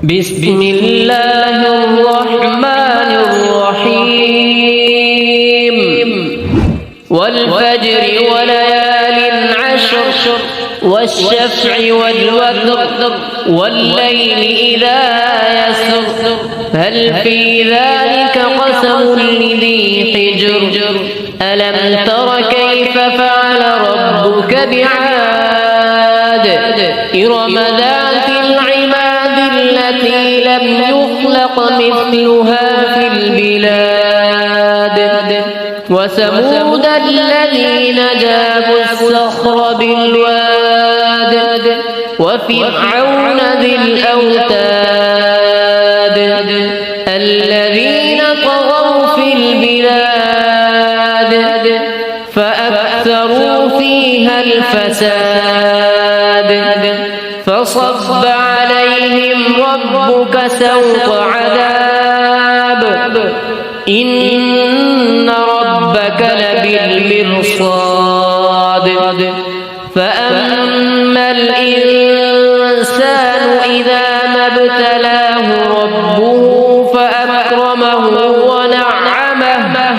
بسم الله الرحمن الرحيم والفجر وليال عشر والشفع والوتر والليل إذا يسر هل في ذلك قسم لذي حجر ألم تر كيف فعل ربك بعاد إرم ذات العماد التي لم يخلق مثلها في البلاد وثمود الذين جابوا الصخر بالواد وفرعون ذي الأوتاد الذين طغوا في البلاد فأكثروا فيها الفساد فصب عليهم ربك سوط عذاب إن ربك لبالمرصاد فأما الإنسان إذا ما ابتلاه ربه فأكرمه ونعمه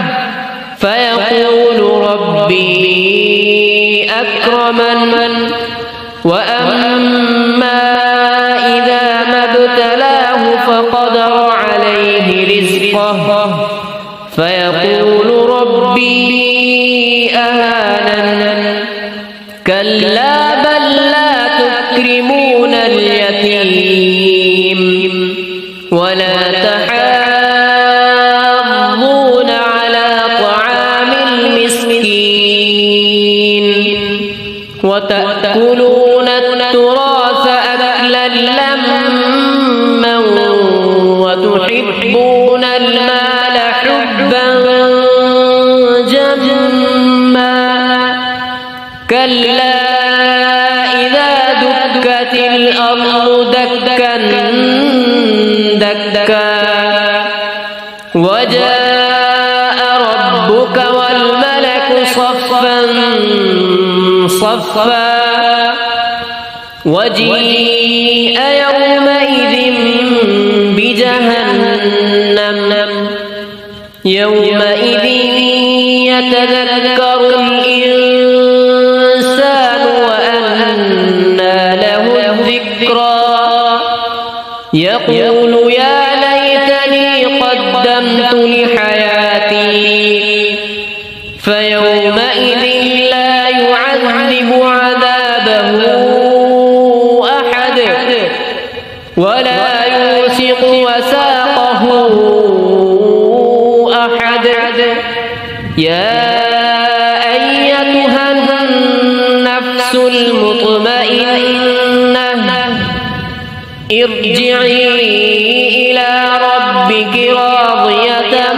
فيقول ربي أكرمن وأما إذا ما ابتلاه فقدر عليه رزقه فيقول ربي أهانن كلا بل لا تكرمون اليتيم ولا تحاضون على طعام المسكين وتأكلون التراث أكلا لما وتحبون المال حبا جما كلا إذا دكت الأرض دكا دكا وجاء ربك والملك صفا صفا وجيء يومئذ بجهنم يومئذ يتذكر الإنسان وأنى له الذكرى يقول يا ليتني قدمت لحياتي فيومئذ لا يعذب عذابه أحد ولا يوثق وثاقه أحد يا أيتها النفس المطمئنة ارجعي إلى ربك راضية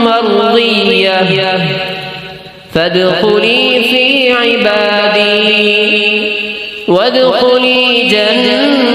مرضية فادخلي في عبادي وادخلي جنتي